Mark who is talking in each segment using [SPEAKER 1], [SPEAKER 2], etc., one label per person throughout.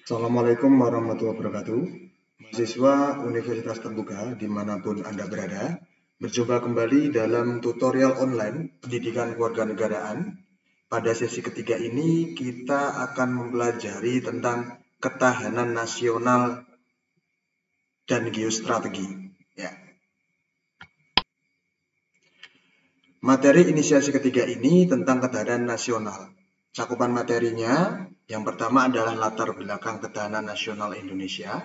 [SPEAKER 1] Assalamualaikum warahmatullahi wabarakatuh. Mahasiswa Universitas Terbuka dimanapun Anda berada, berjumpa kembali dalam tutorial online pendidikan kewarganegaraan. Pada sesi ketiga ini kita akan mempelajari tentang ketahanan nasional dan geostrategi. Ya. Materi inisiasi ketiga ini tentang ketahanan nasional. Cakupan materinya, yang pertama adalah latar belakang ketahanan nasional Indonesia.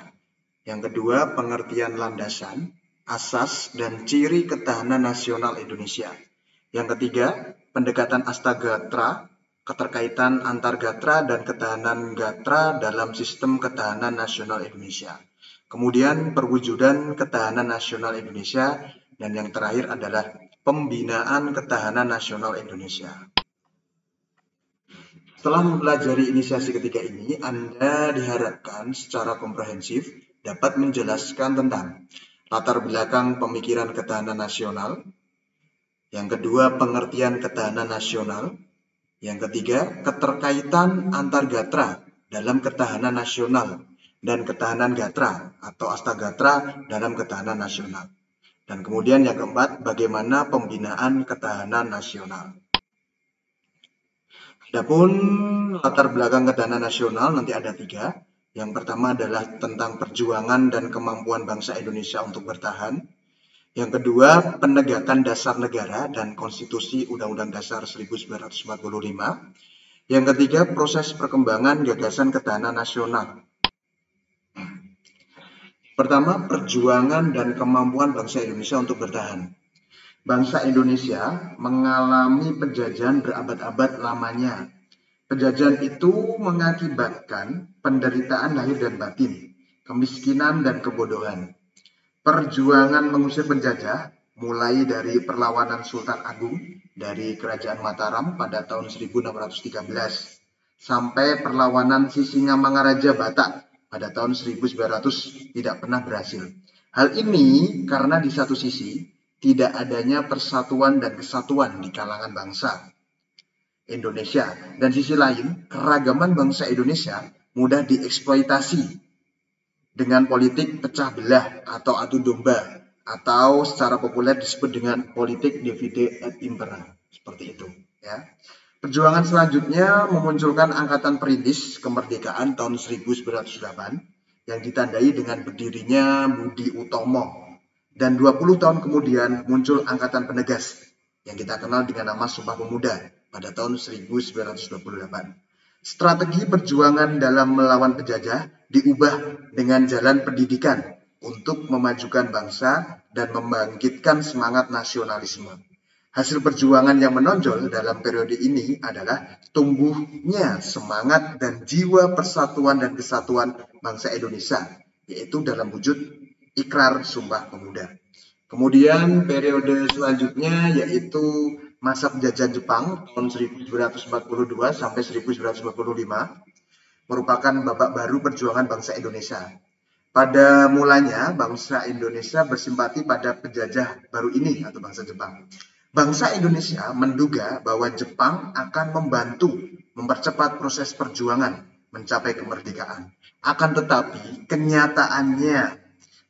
[SPEAKER 1] Yang kedua, pengertian landasan, asas, dan ciri ketahanan nasional Indonesia. Yang ketiga, pendekatan Astagatra, keterkaitan antar gatra dan ketahanan gatra dalam sistem ketahanan nasional Indonesia. Kemudian, perwujudan ketahanan nasional Indonesia. Dan yang terakhir adalah pembinaan ketahanan nasional Indonesia. Setelah mempelajari inisiasi ketiga ini, Anda diharapkan secara komprehensif dapat menjelaskan tentang latar belakang pemikiran ketahanan nasional, yang kedua pengertian ketahanan nasional, yang ketiga keterkaitan antar gatra dalam ketahanan nasional dan ketahanan gatra atau astagatra dalam ketahanan nasional. Dan kemudian yang keempat, bagaimana pembinaan ketahanan nasional. Adapun latar belakang ketahanan nasional nanti ada 3. Yang pertama adalah tentang perjuangan dan kemampuan bangsa Indonesia untuk bertahan. Yang kedua, penegakan dasar negara dan konstitusi Undang-Undang Dasar 1945. Yang ketiga, proses perkembangan gagasan ketahanan nasional. Pertama, perjuangan dan kemampuan bangsa Indonesia untuk bertahan. Bangsa Indonesia mengalami penjajahan berabad-abad lamanya. Penjajahan itu mengakibatkan penderitaan lahir dan batin, kemiskinan dan kebodohan. Perjuangan mengusir penjajah mulai dari perlawanan Sultan Agung dari Kerajaan Mataram pada tahun 1613 sampai perlawanan Sisingamangaraja Batak pada tahun 1900 tidak pernah berhasil. Hal ini karena di satu sisi tidak adanya persatuan dan kesatuan di kalangan bangsa Indonesia, dan sisi lain keragaman bangsa Indonesia mudah dieksploitasi dengan politik pecah belah atau adu domba, atau secara populer disebut dengan politik divide et impera, seperti itu ya. Perjuangan selanjutnya memunculkan Angkatan Perintis Kemerdekaan tahun 1908 yang ditandai dengan berdirinya Budi Utomo, dan 20 tahun kemudian muncul Angkatan Penegas yang kita kenal dengan nama Sumpah Pemuda pada tahun 1928. Strategi perjuangan dalam melawan penjajah diubah dengan jalan pendidikan untuk memajukan bangsa dan membangkitkan semangat nasionalisme. Hasil perjuangan yang menonjol dalam periode ini adalah tumbuhnya semangat dan jiwa persatuan dan kesatuan bangsa Indonesia, yaitu dalam wujud Ikrar Sumpah Pemuda. Kemudian periode selanjutnya yaitu masa penjajahan Jepang tahun 1942 sampai 1945 merupakan babak baru perjuangan bangsa Indonesia. Pada mulanya bangsa Indonesia bersimpati pada penjajah baru ini atau bangsa Jepang. Bangsa Indonesia menduga bahwa Jepang akan membantu mempercepat proses perjuangan mencapai kemerdekaan. Akan tetapi kenyataannya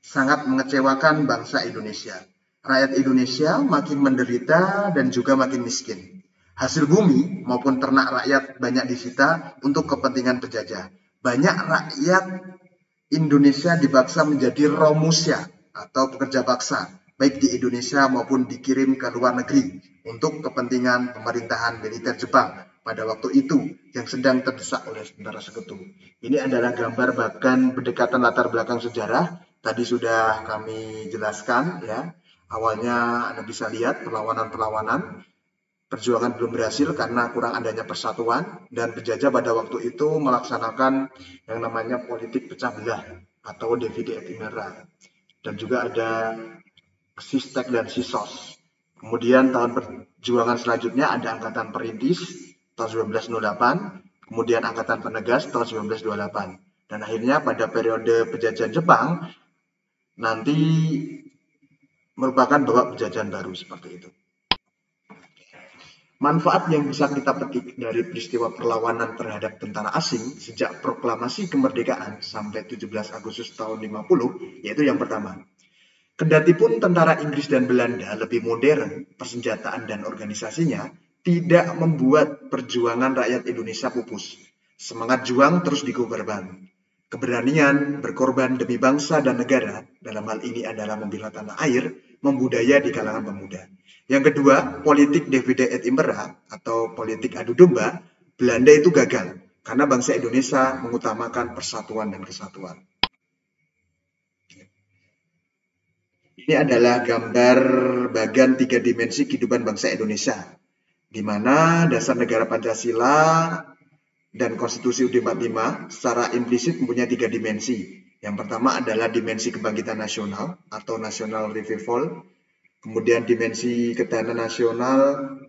[SPEAKER 1] sangat mengecewakan bangsa Indonesia. Rakyat Indonesia makin menderita dan juga makin miskin. Hasil bumi maupun ternak rakyat banyak disita untuk kepentingan penjajah. Banyak rakyat Indonesia dipaksa menjadi romusya atau pekerja paksa, baik di Indonesia maupun dikirim ke luar negeri untuk kepentingan pemerintahan militer Jepang pada waktu itu yang sedang terdesak oleh Tentara Sekutu. Ini adalah gambar bahkan pendekatan latar belakang sejarah. Tadi sudah kami jelaskan ya. Awalnya Anda bisa lihat perlawanan-perlawanan, perjuangan belum berhasil karena kurang adanya persatuan, dan penjajah pada waktu itu melaksanakan yang namanya politik pecah belah atau divide et impera. Dan juga ada Sistek dan Sisos. Kemudian tahun perjuangan selanjutnya ada Angkatan Perintis tahun 1908, kemudian Angkatan Penegas tahun 1928. Dan akhirnya pada periode penjajahan Jepang nanti merupakan babak penjajahan baru seperti itu. Manfaat yang bisa kita petik dari peristiwa perlawanan terhadap tentara asing sejak proklamasi kemerdekaan sampai 17 Agustus tahun 50, yaitu yang pertama. Kendati pun tentara Inggris dan Belanda lebih modern, persenjataan dan organisasinya tidak membuat perjuangan rakyat Indonesia pupus. Semangat juang terus dikobarkan. Keberanian berkorban demi bangsa dan negara, dalam hal ini adalah membela tanah air, membudaya di kalangan pemuda. Yang kedua, politik divide et impera atau politik adu domba, Belanda itu gagal karena bangsa Indonesia mengutamakan persatuan dan kesatuan. Ini adalah gambar bagan 3 dimensi kehidupan bangsa Indonesia, di mana dasar negara Pancasila dan Konstitusi UUD 45 secara implisit mempunyai 3 dimensi. Yang pertama adalah dimensi kebangkitan nasional atau national revival, kemudian dimensi ketahanan nasional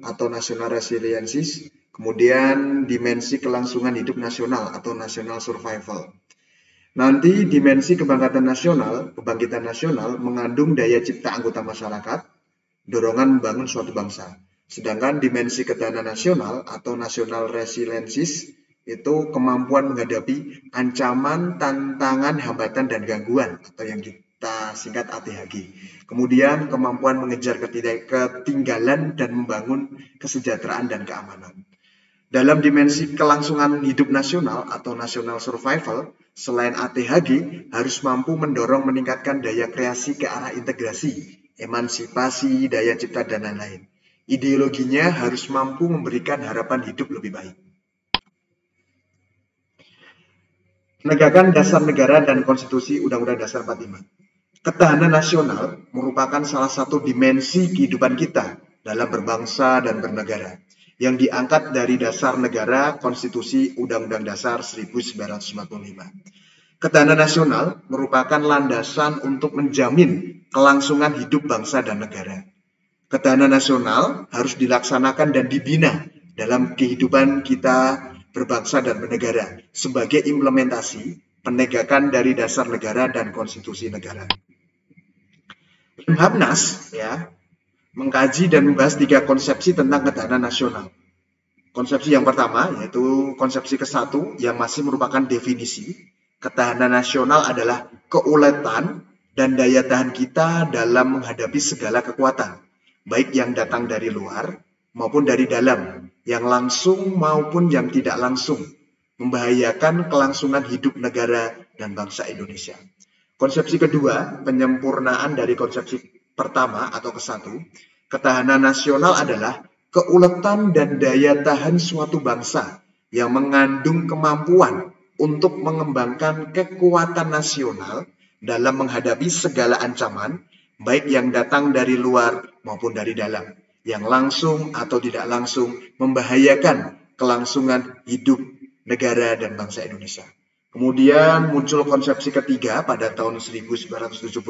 [SPEAKER 1] atau national resiliensis, kemudian dimensi kelangsungan hidup nasional atau national survival. Nanti dimensi kebangkitan nasional mengandung daya cipta anggota masyarakat, dorongan membangun suatu bangsa. Sedangkan dimensi ketahanan nasional atau national resiliensis itu kemampuan menghadapi ancaman, tantangan, hambatan, dan gangguan atau yang kita singkat ATHG. Kemudian kemampuan mengejar ketinggalan dan membangun kesejahteraan dan keamanan. Dalam dimensi kelangsungan hidup nasional atau national survival, selain ATHG harus mampu mendorong meningkatkan daya kreasi ke arah integrasi, emansipasi, daya cipta, dan lain-lain. Ideologinya harus mampu memberikan harapan hidup lebih baik. Penegakan dasar negara dan konstitusi Undang-Undang Dasar 45. Ketahanan nasional merupakan salah satu dimensi kehidupan kita dalam berbangsa dan bernegara yang diangkat dari dasar negara konstitusi Undang-Undang Dasar 1945. Ketahanan nasional merupakan landasan untuk menjamin kelangsungan hidup bangsa dan negara. Ketahanan nasional harus dilaksanakan dan dibina dalam kehidupan kita berbangsa dan bernegara sebagai implementasi penegakan dari dasar negara dan konstitusi negara. Lemhanas mengkaji dan membahas 3 konsepsi tentang ketahanan nasional. Konsepsi yang pertama yaitu konsepsi ke-1 yang masih merupakan definisi. Ketahanan nasional adalah keuletan dan daya tahan kita dalam menghadapi segala kekuatan, baik yang datang dari luar maupun dari dalam, yang langsung maupun yang tidak langsung, membahayakan kelangsungan hidup negara dan bangsa Indonesia. Konsepsi kedua, penyempurnaan dari konsepsi pertama atau ke-1, ketahanan nasional adalah keuletan dan daya tahan suatu bangsa yang mengandung kemampuan untuk mengembangkan kekuatan nasional dalam menghadapi segala ancaman, baik yang datang dari luar maupun dari dalam, yang langsung atau tidak langsung membahayakan kelangsungan hidup negara dan bangsa Indonesia. Kemudian muncul konsepsi ketiga pada tahun 1972,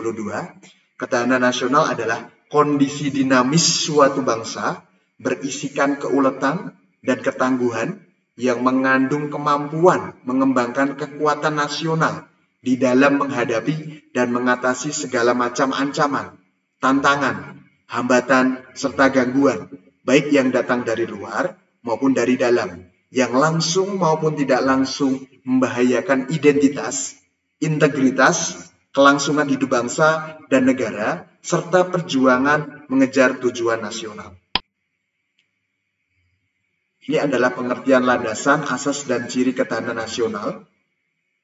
[SPEAKER 1] ketahanan nasional adalah kondisi dinamis suatu bangsa berisikan keuletan dan ketangguhan yang mengandung kemampuan mengembangkan kekuatan nasional di dalam menghadapi dan mengatasi segala macam ancaman, tantangan, hambatan, serta gangguan, baik yang datang dari luar maupun dari dalam, yang langsung maupun tidak langsung membahayakan identitas, integritas, kelangsungan hidup bangsa dan negara, serta perjuangan mengejar tujuan nasional. Ini adalah pengertian landasan, asas, dan ciri ketahanan nasional.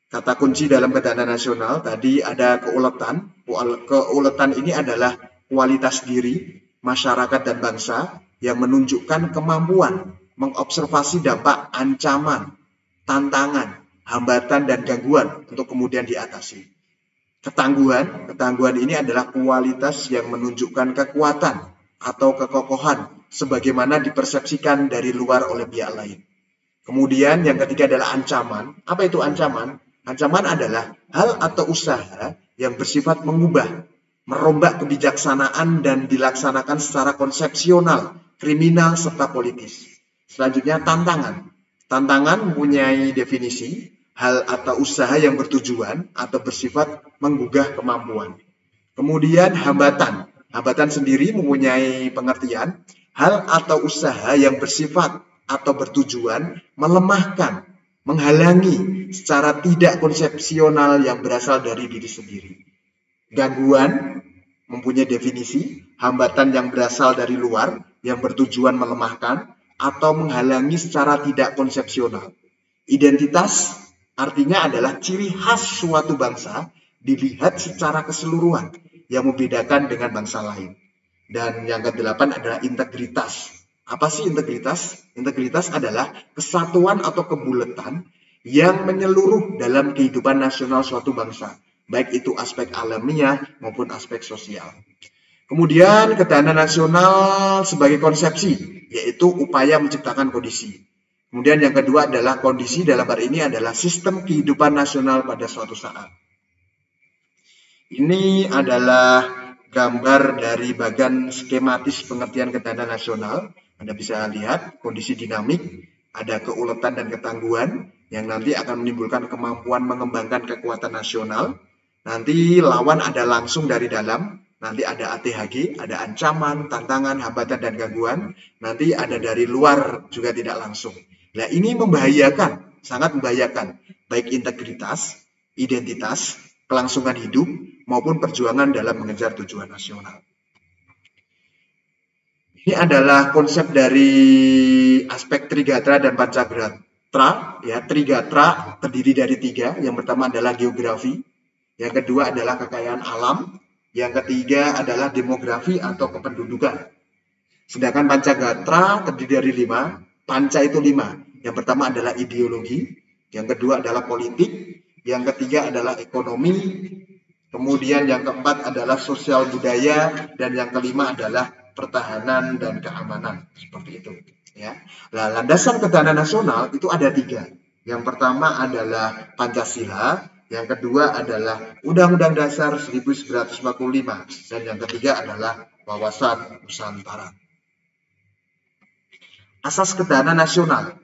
[SPEAKER 1] Kata kunci dalam ketahanan nasional tadi ada keuletan. Keuletan ini adalah kualitas diri, masyarakat, dan bangsa yang menunjukkan kemampuan mengobservasi dampak ancaman, tantangan, hambatan, dan gangguan untuk kemudian diatasi. Ketangguhan ini adalah kualitas yang menunjukkan kekuatan atau kekokohan sebagaimana dipersepsikan dari luar oleh pihak lain. Kemudian yang ketiga adalah ancaman. Apa itu ancaman? Ancaman adalah hal atau usaha yang bersifat mengubah, merombak kebijaksanaan dan dilaksanakan secara konsepsional, kriminal, serta politis. Selanjutnya tantangan. Tantangan mempunyai definisi hal atau usaha yang bertujuan atau bersifat menggugah kemampuan. Kemudian hambatan. Hambatan sendiri mempunyai pengertian hal atau usaha yang bersifat atau bertujuan melemahkan, menghalangi secara tidak konsepsional yang berasal dari diri sendiri. Gangguan mempunyai definisi, hambatan yang berasal dari luar yang bertujuan melemahkan atau menghalangi secara tidak konsepsional. Identitas artinya adalah ciri khas suatu bangsa dilihat secara keseluruhan yang membedakan dengan bangsa lain. Dan yang kedelapan adalah integritas. Apa sih integritas? Integritas adalah kesatuan atau kebulatan yang menyeluruh dalam kehidupan nasional suatu bangsa, baik itu aspek alamiah maupun aspek sosial. Kemudian ketahanan nasional sebagai konsepsi, yaitu upaya menciptakan kondisi. Kemudian yang kedua adalah kondisi, dalam hal ini adalah sistem kehidupan nasional pada suatu saat. Ini adalah gambar dari bagian skematis pengertian ketahanan nasional. Anda bisa lihat kondisi dinamik, ada keuletan dan ketangguhan yang nanti akan menimbulkan kemampuan mengembangkan kekuatan nasional. Nanti lawan ada langsung dari dalam, nanti ada ATHG, ada ancaman, tantangan, hambatan, dan gangguan. Nanti ada dari luar juga tidak langsung. Nah, ini membahayakan, sangat membahayakan, baik integritas, identitas, kelangsungan hidup, maupun perjuangan dalam mengejar tujuan nasional. Ini adalah konsep dari aspek Trigatra dan Pancagatra. Ya, Trigatra terdiri dari 3. Yang pertama adalah geografi, yang kedua adalah kekayaan alam, yang ketiga adalah demografi atau kependudukan. Sedangkan Pancagatra terdiri dari 5. Panca itu 5. Yang pertama adalah ideologi, yang kedua adalah politik, yang ketiga adalah ekonomi, kemudian yang keempat adalah sosial budaya, dan yang kelima adalah pertahanan dan keamanan. Seperti itu. Ya. Nah, landasan ketahanan nasional itu ada 3. Yang pertama adalah Pancasila, yang kedua adalah Undang-Undang Dasar 1945, dan yang ketiga adalah Wawasan Nusantara. Asas ketahanan nasional.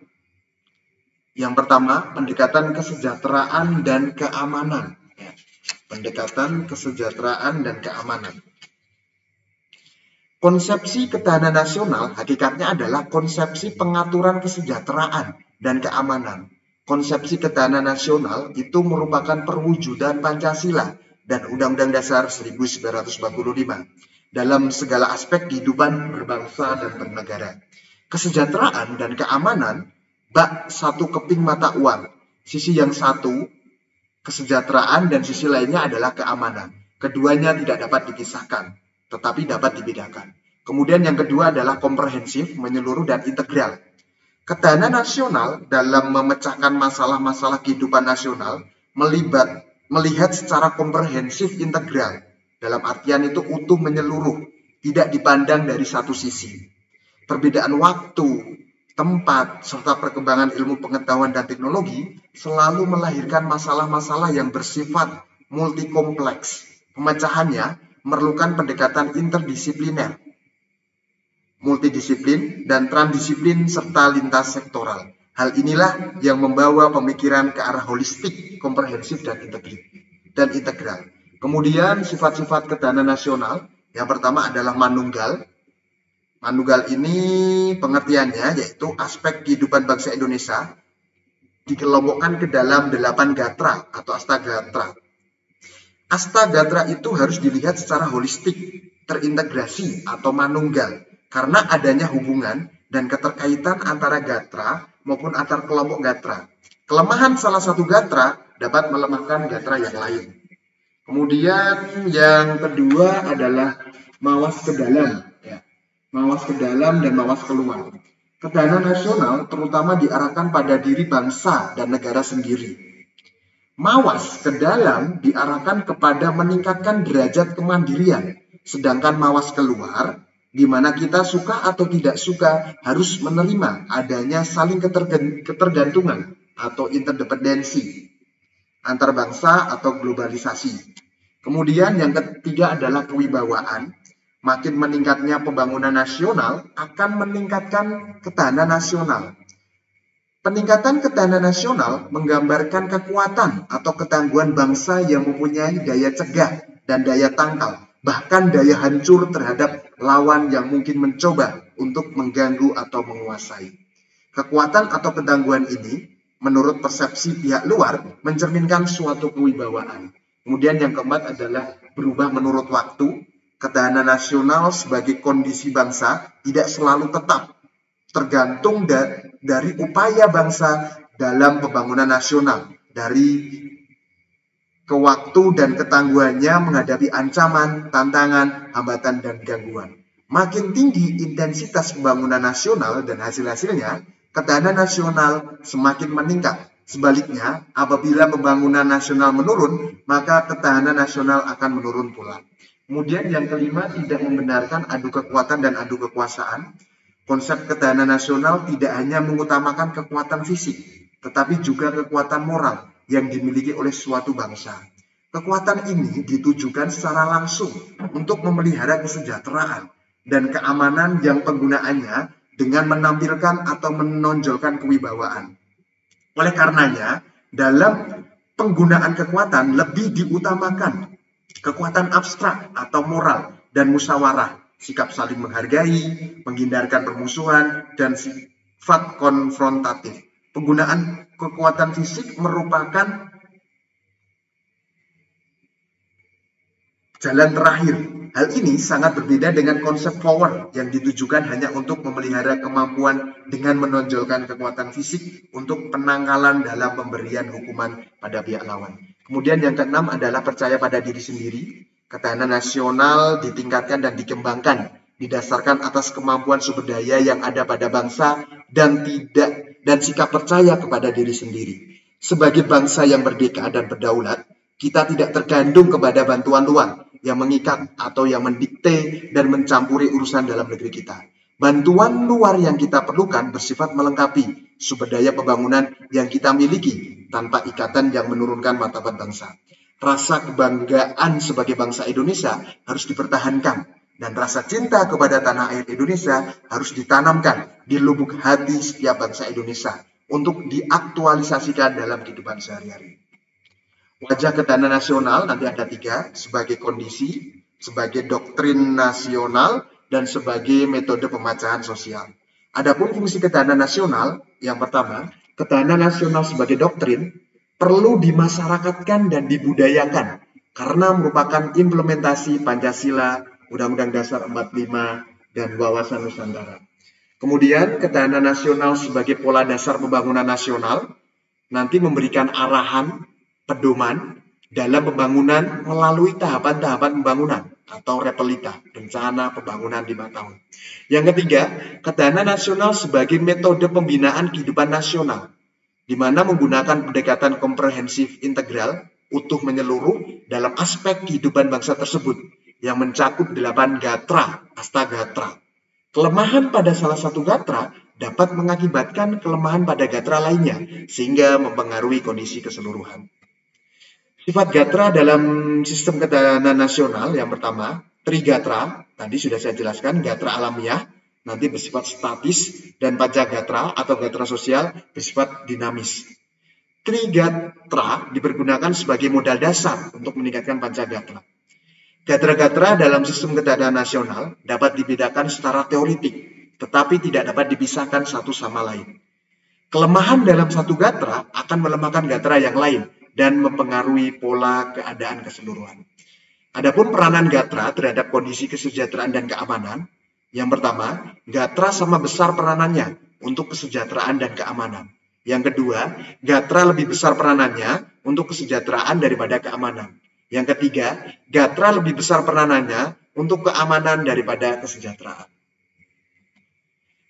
[SPEAKER 1] Yang pertama, pendekatan kesejahteraan dan keamanan. Ya. Pendekatan kesejahteraan dan keamanan. Konsepsi ketahanan nasional hakikatnya adalah konsepsi pengaturan kesejahteraan dan keamanan. Konsepsi ketahanan nasional itu merupakan perwujudan Pancasila dan Undang-Undang Dasar 1945 dalam segala aspek kehidupan berbangsa dan bernegara. Kesejahteraan dan keamanan bak satu keping mata uang. Sisi yang satu kesejahteraan dan sisi lainnya adalah keamanan. Keduanya tidak dapat dipisahkan, tetapi dapat dibedakan. Kemudian yang kedua adalah komprehensif, menyeluruh dan integral. Ketahanan nasional dalam memecahkan masalah-masalah kehidupan nasional melihat secara komprehensif integral. Dalam artian itu utuh menyeluruh, tidak dipandang dari satu sisi. Perbedaan waktu, tempat, serta perkembangan ilmu pengetahuan dan teknologi selalu melahirkan masalah-masalah yang bersifat multikompleks. Pemecahannya memerlukan pendekatan interdisipliner, multidisiplin, dan transdisiplin serta lintas sektoral. Hal inilah yang membawa pemikiran ke arah holistik, komprehensif, dan integral. Kemudian sifat-sifat ketahanan nasional, yang pertama adalah manunggal. Manunggal ini pengertiannya yaitu aspek kehidupan bangsa Indonesia dikelompokkan ke dalam 8 gatra atau astagatra. Astagatra itu harus dilihat secara holistik, terintegrasi atau manunggal, karena adanya hubungan dan keterkaitan antara gatra maupun antar kelompok gatra. Kelemahan salah satu gatra dapat melemahkan gatra yang lain. Kemudian yang kedua adalah mawas ke dalam. Mawas ke dalam dan mawas keluar. Ketahanan nasional terutama diarahkan pada diri bangsa dan negara sendiri. Mawas ke dalam diarahkan kepada meningkatkan derajat kemandirian, sedangkan mawas keluar, di mana kita suka atau tidak suka harus menerima adanya saling ketergantungan atau interdependensi antar bangsa atau globalisasi. Kemudian yang ketiga adalah kewibawaan. Makin meningkatnya pembangunan nasional akan meningkatkan ketahanan nasional. Peningkatan ketahanan nasional menggambarkan kekuatan atau ketangguhan bangsa yang mempunyai daya cegah dan daya tangkal, bahkan daya hancur terhadap lawan yang mungkin mencoba untuk mengganggu atau menguasai. Kekuatan atau ketangguhan ini, menurut persepsi pihak luar, mencerminkan suatu kewibawaan. Kemudian yang keempat adalah berubah menurut waktu. Ketahanan nasional sebagai kondisi bangsa tidak selalu tetap, tergantung dari upaya bangsa dalam pembangunan nasional, dari kewaktu dan ketangguhannya menghadapi ancaman, tantangan, hambatan, dan gangguan. Makin tinggi intensitas pembangunan nasional dan hasil-hasilnya, ketahanan nasional semakin meningkat. Sebaliknya, apabila pembangunan nasional menurun, maka ketahanan nasional akan menurun pula. Kemudian yang kelima, tidak membenarkan adu kekuatan dan adu kekuasaan. Konsep ketahanan nasional tidak hanya mengutamakan kekuatan fisik, tetapi juga kekuatan moral yang dimiliki oleh suatu bangsa. Kekuatan ini ditujukan secara langsung untuk memelihara kesejahteraan dan keamanan yang penggunaannya dengan menampilkan atau menonjolkan kewibawaan. Oleh karenanya, dalam penggunaan kekuatan lebih diutamakan kekuatan abstrak atau moral dan musyawarah, sikap saling menghargai, menghindarkan permusuhan, dan sifat konfrontatif. Penggunaan kekuatan fisik merupakan jalan terakhir. Hal ini sangat berbeda dengan konsep power yang ditujukan hanya untuk memelihara kemampuan dengan menonjolkan kekuatan fisik untuk penangkalan dalam pemberian hukuman pada pihak lawan. Kemudian yang keenam adalah percaya pada diri sendiri. Ketahanan nasional ditingkatkan dan dikembangkan didasarkan atas kemampuan sumber daya yang ada pada bangsa dan sikap percaya kepada diri sendiri. Sebagai bangsa yang merdeka dan berdaulat, kita tidak tergantung kepada bantuan luar yang mengikat atau yang mendikte dan mencampuri urusan dalam negeri kita. Bantuan luar yang kita perlukan bersifat melengkapi sumber daya pembangunan yang kita miliki tanpa ikatan yang menurunkan martabat bangsa. Rasa kebanggaan sebagai bangsa Indonesia harus dipertahankan dan rasa cinta kepada tanah air Indonesia harus ditanamkan di lubuk hati setiap bangsa Indonesia untuk diaktualisasikan dalam kehidupan sehari-hari. Wajah ketahanan nasional nanti ada 3, sebagai kondisi, sebagai doktrin nasional, dan sebagai metode pemecahan sosial. Adapun fungsi ketahanan nasional, yang pertama, ketahanan nasional sebagai doktrin perlu dimasyarakatkan dan dibudayakan karena merupakan implementasi Pancasila, Undang-Undang Dasar 45, dan Wawasan Nusantara. Kemudian ketahanan nasional sebagai pola dasar pembangunan nasional nanti memberikan arahan, pedoman dalam pembangunan melalui tahapan-tahapan pembangunan atau repelita, rencana pembangunan 5 tahun. Yang ketiga, ketahanan nasional sebagai metode pembinaan kehidupan nasional, di mana menggunakan pendekatan komprehensif integral, utuh menyeluruh dalam aspek kehidupan bangsa tersebut, yang mencakup 8 gatra, astagatra. Kelemahan pada salah satu gatra dapat mengakibatkan kelemahan pada gatra lainnya, sehingga mempengaruhi kondisi keseluruhan. Sifat gatra dalam sistem ketahanan nasional yang pertama, trigatra, tadi sudah saya jelaskan, gatra alamiah, nanti bersifat statis, dan pancagatra atau gatra sosial bersifat dinamis. Trigatra dipergunakan sebagai modal dasar untuk meningkatkan pancagatra. Gatra-gatra dalam sistem ketahanan nasional dapat dibedakan secara teoritik, tetapi tidak dapat dipisahkan satu sama lain. Kelemahan dalam satu gatra akan melemahkan gatra yang lain dan mempengaruhi pola keadaan keseluruhan. Adapun peranan gatra terhadap kondisi kesejahteraan dan keamanan, yang pertama, gatra sama besar peranannya untuk kesejahteraan dan keamanan. Yang kedua, gatra lebih besar peranannya untuk kesejahteraan daripada keamanan. Yang ketiga, gatra lebih besar peranannya untuk keamanan daripada kesejahteraan.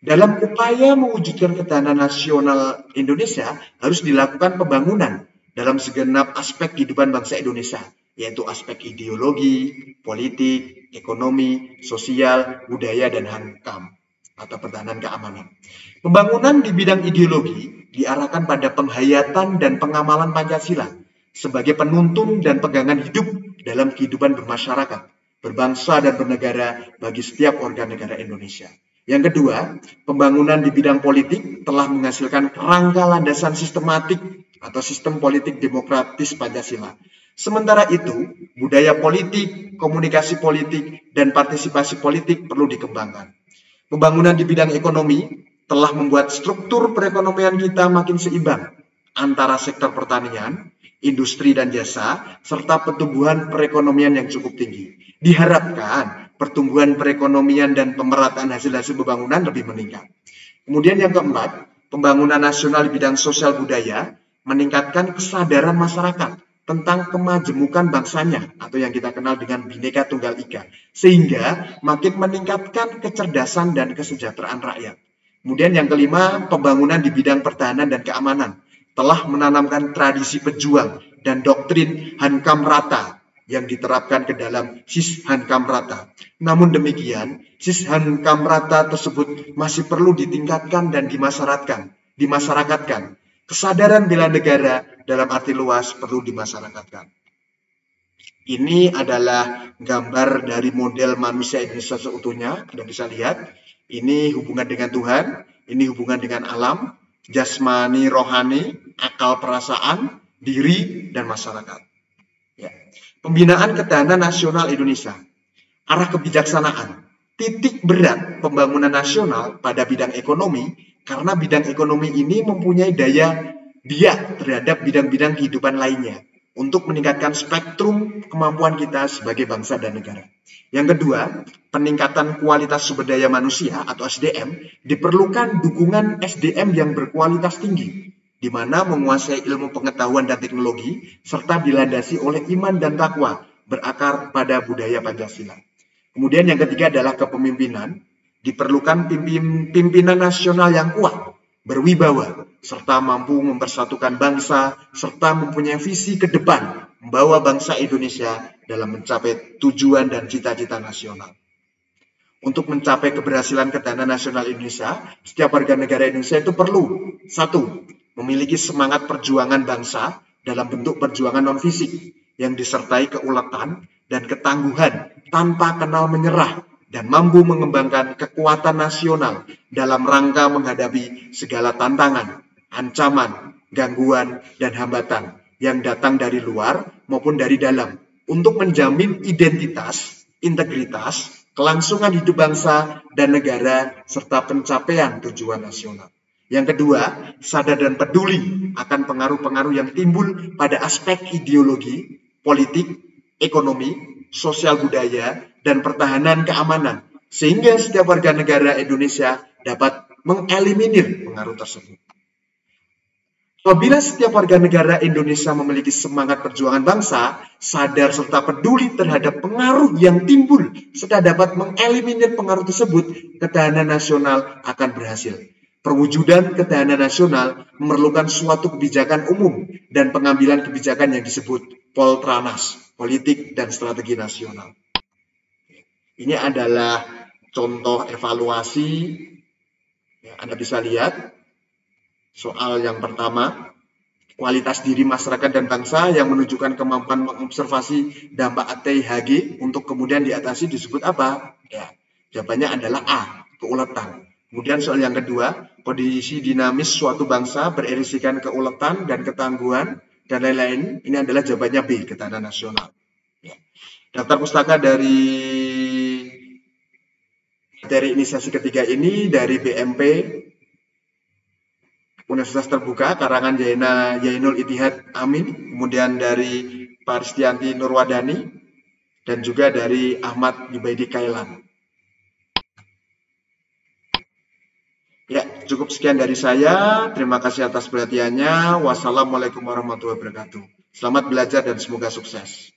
[SPEAKER 1] Dalam upaya mewujudkan ketahanan nasional Indonesia harus dilakukan pembangunan dalam segenap aspek kehidupan bangsa Indonesia, yaitu aspek ideologi, politik, ekonomi, sosial, budaya, dan HANKAM atau pertahanan keamanan. Pembangunan di bidang ideologi diarahkan pada penghayatan dan pengamalan Pancasila sebagai penuntun dan pegangan hidup dalam kehidupan bermasyarakat, berbangsa, dan bernegara bagi setiap warga negara Indonesia. Yang kedua, pembangunan di bidang politik telah menghasilkan kerangka landasan sistematik atau sistem politik demokratis Pancasila. Sementara itu, budaya politik, komunikasi politik, dan partisipasi politik perlu dikembangkan. Pembangunan di bidang ekonomi telah membuat struktur perekonomian kita makin seimbang antara sektor pertanian, industri dan jasa, serta pertumbuhan perekonomian yang cukup tinggi. Diharapkan pertumbuhan perekonomian dan pemerataan hasil-hasil pembangunan lebih meningkat. Kemudian yang keempat, pembangunan nasional di bidang sosial budaya meningkatkan kesadaran masyarakat tentang kemajemukan bangsanya atau yang kita kenal dengan Bhinneka Tunggal Ika, sehingga makin meningkatkan kecerdasan dan kesejahteraan rakyat. Kemudian yang kelima, pembangunan di bidang pertahanan dan keamanan telah menanamkan tradisi pejuang dan doktrin Hankam Rata yang diterapkan ke dalam SIS Hankam Rata. Namun demikian, SIS Hankam Rata tersebut masih perlu ditingkatkan dan dimasyarakatkan. Kesadaran bela negara dalam arti luas perlu dimasyarakatkan. Ini adalah gambar dari model manusia Indonesia seutuhnya. Anda bisa lihat, ini hubungan dengan Tuhan, ini hubungan dengan alam, jasmani, rohani, akal, perasaan, diri, dan masyarakat. Ya. Pembinaan ketahanan nasional Indonesia, arah kebijaksanaan, titik berat pembangunan nasional pada bidang ekonomi, karena bidang ekonomi ini mempunyai daya biak terhadap bidang-bidang kehidupan lainnya untuk meningkatkan spektrum kemampuan kita sebagai bangsa dan negara. Yang kedua, peningkatan kualitas sumber daya manusia atau SDM, diperlukan dukungan SDM yang berkualitas tinggi, di mana menguasai ilmu pengetahuan dan teknologi, serta dilandasi oleh iman dan takwa, berakar pada budaya Pancasila. Kemudian yang ketiga adalah kepemimpinan, diperlukan pimpinan nasional yang kuat, berwibawa, serta mampu mempersatukan bangsa, serta mempunyai visi ke depan, membawa bangsa Indonesia dalam mencapai tujuan dan cita-cita nasional. Untuk mencapai keberhasilan ketahanan nasional Indonesia, setiap warga negara Indonesia itu perlu, satu, memiliki semangat perjuangan bangsa dalam bentuk perjuangan non-fisik yang disertai keuletan dan ketangguhan tanpa kenal menyerah dan mampu mengembangkan kekuatan nasional dalam rangka menghadapi segala tantangan, ancaman, gangguan, dan hambatan yang datang dari luar maupun dari dalam untuk menjamin identitas, integritas, kelangsungan hidup bangsa dan negara, serta pencapaian tujuan nasional. Yang kedua, sadar dan peduli akan pengaruh-pengaruh yang timbul pada aspek ideologi, politik, ekonomi, sosial budaya, dan pertahanan keamanan, sehingga setiap warga negara Indonesia dapat mengeliminir pengaruh tersebut. Apabila setiap warga negara Indonesia memiliki semangat perjuangan bangsa, sadar serta peduli terhadap pengaruh yang timbul, serta dapat mengeliminir pengaruh tersebut, ketahanan nasional akan berhasil. Perwujudan ketahanan nasional memerlukan suatu kebijakan umum dan pengambilan kebijakan yang disebut Poltranas, politik dan strategi nasional. Ini adalah contoh evaluasi. Anda bisa lihat soal yang pertama, kualitas diri masyarakat dan bangsa yang menunjukkan kemampuan mengobservasi dampak ATHG untuk kemudian diatasi disebut apa? Ya, jawabannya adalah A, keuletan. Kemudian soal yang kedua, kondisi dinamis suatu bangsa berisikan keuletan dan ketangguhan dan lain-lain. Ini adalah jawabannya B, ketahanan nasional. Ya. Daftar pustaka dari materi inisiasi ketiga ini dari BMP Universitas Terbuka, karangan Yainul Ittihad Amin, kemudian dari Paristianti Nurwadani, dan juga dari Ahmad Yubaidi Kailan. Ya, cukup sekian dari saya. Terima kasih atas perhatiannya. Wassalamualaikum warahmatullahi wabarakatuh. Selamat belajar dan semoga sukses.